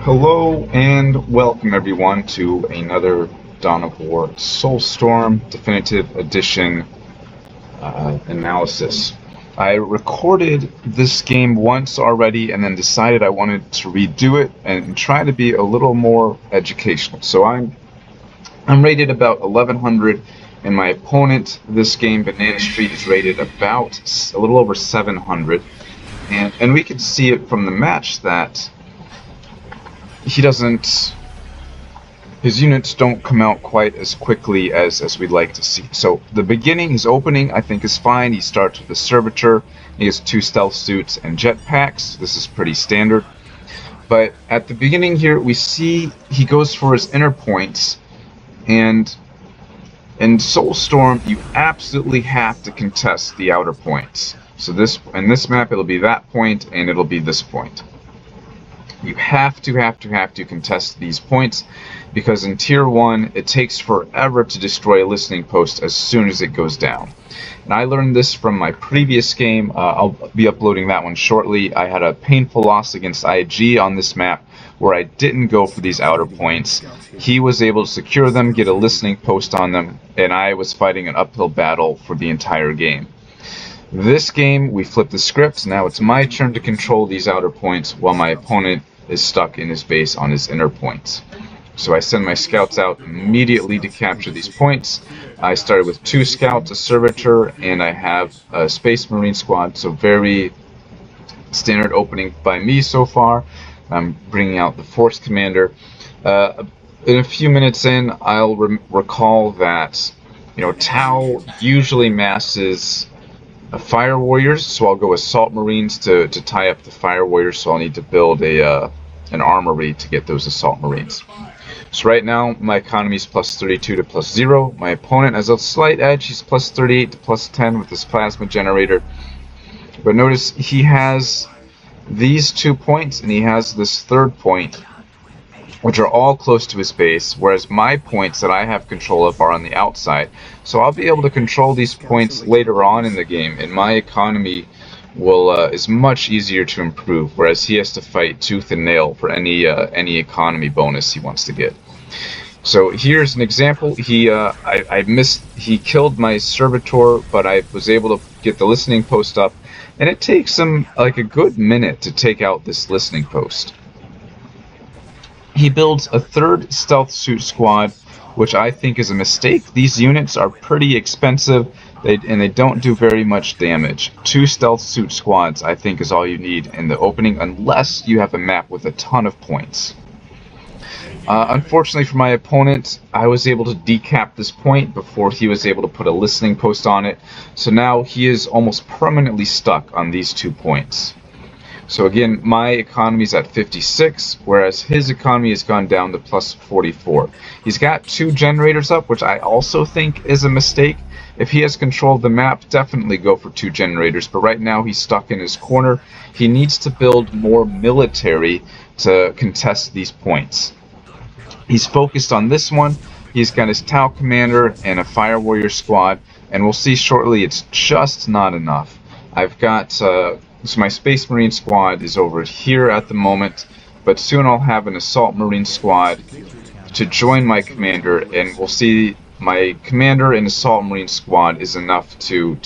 Hello and welcome everyone to another Dawn of War Soulstorm Definitive Edition analysis. I recorded this game once already and then decided I wanted to redo it and try to be a little more educational. So I'm rated about 1100 and my opponent this game, BananaStreet, is rated about a little over 700. And we can see it from the match that his units don't come out quite as quickly as we'd like to see. So the beginning, his opening, I think is fine. He starts with a servitor, he has 2 stealth suits and jetpacks. This is pretty standard. But at the beginning here, we see he goes for his inner points, and in Soulstorm, you absolutely have to contest the outer points. So in this map, it'll be that point, and it'll be this point. You have to contest these points, because in Tier 1, it takes forever to destroy a listening post as soon as it goes down. And I learned this from my previous game. I'll be uploading that one shortly. I had a painful loss against IG on this map, where I didn't go for these outer points. He was able to secure them, get a listening post on them, and I was fighting an uphill battle for the entire game. This game, we flip the script. Now it's my turn to control these outer points while my opponent is stuck in his base on his inner points. So I send my scouts out immediately to capture these points. I started with 2 scouts, a servitor, and I have a Space Marine squad, so very standard opening by me so far. I'm bringing out the Force Commander. In a few minutes in, I'll recall that Tau usually masses Fire Warriors, so I'll go Assault Marines to tie up the Fire Warriors, so I'll need to build an armory to get those Assault Marines. So right now, my economy is plus 32 to plus 0. My opponent has a slight edge. He's plus 38 to plus 10 with this plasma generator. But notice he has these 2 points, and he has this 3rd point, which are all close to his base, whereas my points that I have control of are on the outside. So I'll be able to control these points later on in the game, and my economy is much easier to improve, whereas he has to fight tooth and nail for any economy bonus he wants to get. So here's an example. He killed my servitor, but I was able to get the listening post up, and it takes him like a good minute to take out this listening post. He builds a 3rd stealth suit squad, which I think is a mistake. These units are pretty expensive, and they don't do very much damage. 2 stealth suit squads, I think, is all you need in the opening, unless you have a map with a ton of points. Unfortunately for my opponent, I was able to decap this point before he was able to put a listening post on it, so now he is almost permanently stuck on these 2 points. So again, my economy is at 56, whereas his economy has gone down to plus 44. He's got 2 generators up, which I also think is a mistake. If he has control of the map, definitely go for 2 generators, but right now he's stuck in his corner. He needs to build more military to contest these points. He's focused on this one. He's got his Tau commander and a Fire Warrior squad, and we'll see shortly it's just not enough. I've got so my Space Marine squad is over here at the moment, but soon I'll have an Assault Marine squad to join my commander, and we'll see my commander and Assault Marine squad is enough to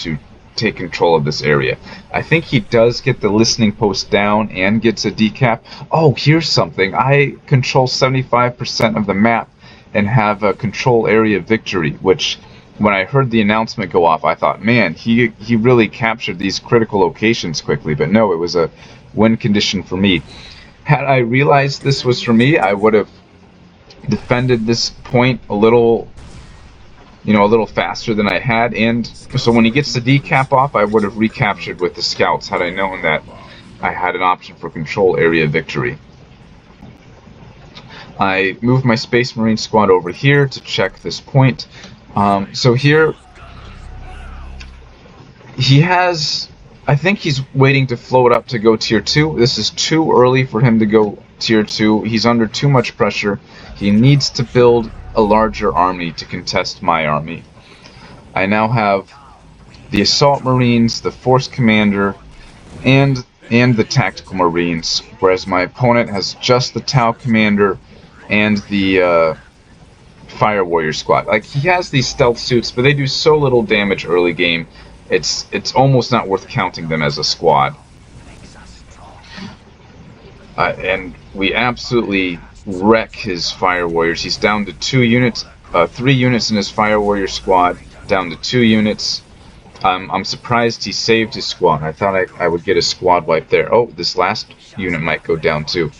take control of this area. I think he does get the listening post down and gets a decap. Oh, here's something. I control 75% of the map and have a control area victory, which when I heard the announcement go off, I thought, man, he really captured these critical locations quickly. But no, it was a win condition for me. Had I realized this was for me, I would have defended this point a little faster than I had. And so when he gets the decap off, I would have recaptured with the scouts had I known that I had an option for control area victory. I moved my Space Marine squad over here to check this point. So here, I think he's waiting to float up to go Tier 2. This is too early for him to go Tier 2. He's under too much pressure. He needs to build a larger army to contest my army. I now have the Assault Marines, the Force Commander, and and the Tactical Marines, whereas my opponent has just the Tau Commander and the Fire Warrior squad. Like, he has these stealth suits, but they do so little damage early game, it's almost not worth counting them as a squad. And we absolutely wreck his Fire Warriors. He's down to 2 units, 3 units in his Fire Warrior squad, down to 2 units. I'm surprised he saved his squad. I thought I would get a squad wipe there. Oh, this last unit might go down too.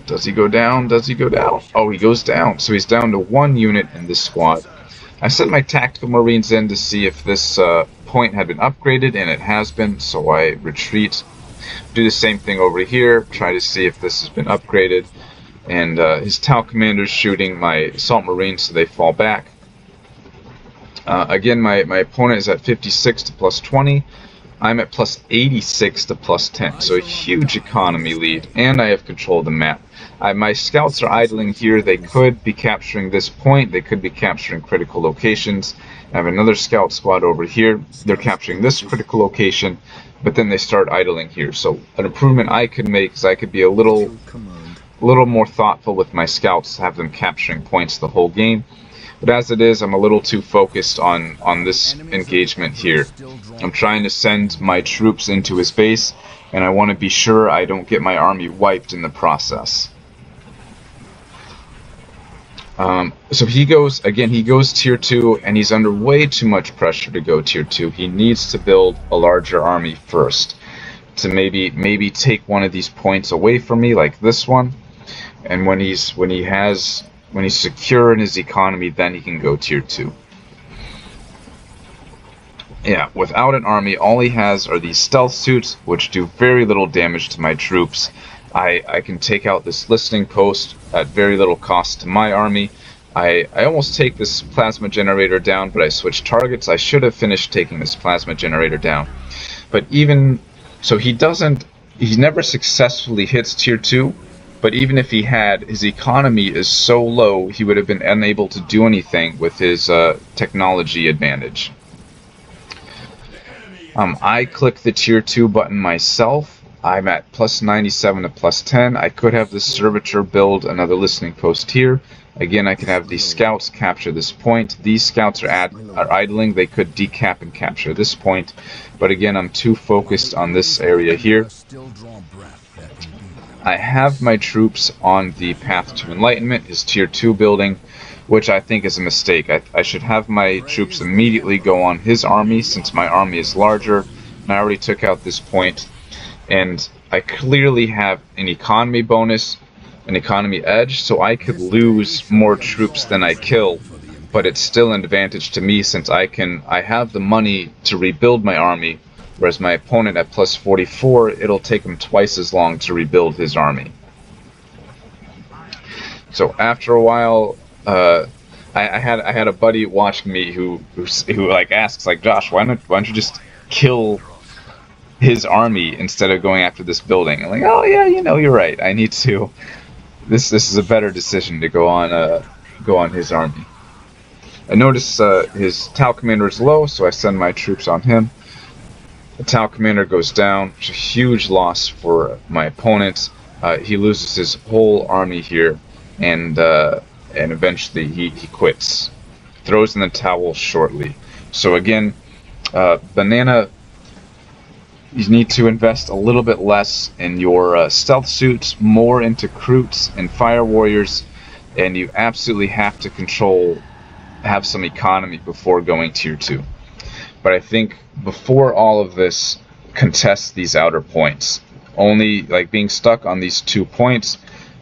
Does he go down? Does he go down? Oh, he goes down. So he's down to 1 unit in this squad. I sent my Tactical Marines in to see if this point had been upgraded, and it has been, so I retreat. Do the same thing over here, try to see if this has been upgraded. And his Tau Commander's shooting my Assault Marines, so they fall back. Again, my opponent is at 56 to plus 20. I'm at plus 86 to plus 10, so a huge economy lead, and I have control of the map. My scouts are idling here. They could be capturing this point. They could be capturing critical locations. I have another scout squad over here. They're capturing this critical location, but then they start idling here. So an improvement I could make is I could be a little more thoughtful with my scouts, have them capturing points the whole game. But as it is, I'm a little too focused on this engagement here. I'm trying to send my troops into his base, and I want to be sure I don't get my army wiped in the process. So he goes tier 2, and he's under way too much pressure to go tier 2. He needs to build a larger army first to maybe take one of these points away from me, like this one. And when he's secure in his economy, then he can go tier 2. Yeah, without an army, all he has are these stealth suits, which do very little damage to my troops. I can take out this listening post at very little cost to my army. I almost take this plasma generator down, but I switched targets. I should have finished taking this plasma generator down. But even so, he never successfully hits tier 2. But even if he had, his economy is so low, he would have been unable to do anything with his technology advantage. I click the tier 2 button myself. I'm at plus 97 to plus 10. I could have this servitor build another listening post here. Again, I could have these scouts capture this point. These scouts are idling. They could decap and capture this point. But again, I'm too focused on this area here. I have my troops on the path to enlightenment, his tier 2 building, which I think is a mistake. I should have my troops immediately go on his army, since my army is larger, and I already took out this point. And I clearly have an economy bonus, an economy edge, so I could lose more troops than I kill, but it's still an advantage to me, since I have the money to rebuild my army. Whereas my opponent at plus 44, it'll take him twice as long to rebuild his army. So after a while, I had a buddy watching me who like asks, like, Josh, why don't you just kill his army instead of going after this building? I'm like, oh yeah, you're right. I need to. This is a better decision to go on his army. I notice his Tau Commander is low, so I send my troops on him. The Tau Commander goes down. It's a huge loss for my opponent. He loses his whole army here, and eventually he quits. Throws in the towel shortly. So again, Banana, you need to invest a little bit less in your stealth suits, more into Kroots and Fire Warriors, and you absolutely have to have some economy before going tier 2. But I think before all of this, contest these outer points. Only like being stuck on these 2 points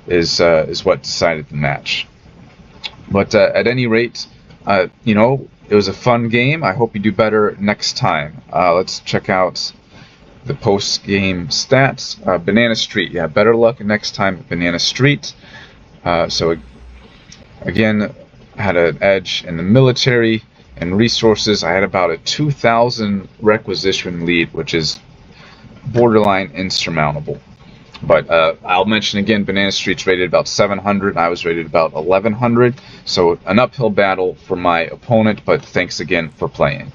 is what decided the match. But at any rate, it was a fun game. I hope you do better next time. Let's check out the post-game stats. BananaStreet, yeah, better luck next time at BananaStreet. So again, had an edge in the military and resources. I had about a 2,000 requisition lead, which is borderline insurmountable. But I'll mention again, BananaStreet's rated about 700. I was rated about 1,100. So an uphill battle for my opponent, but thanks again for playing.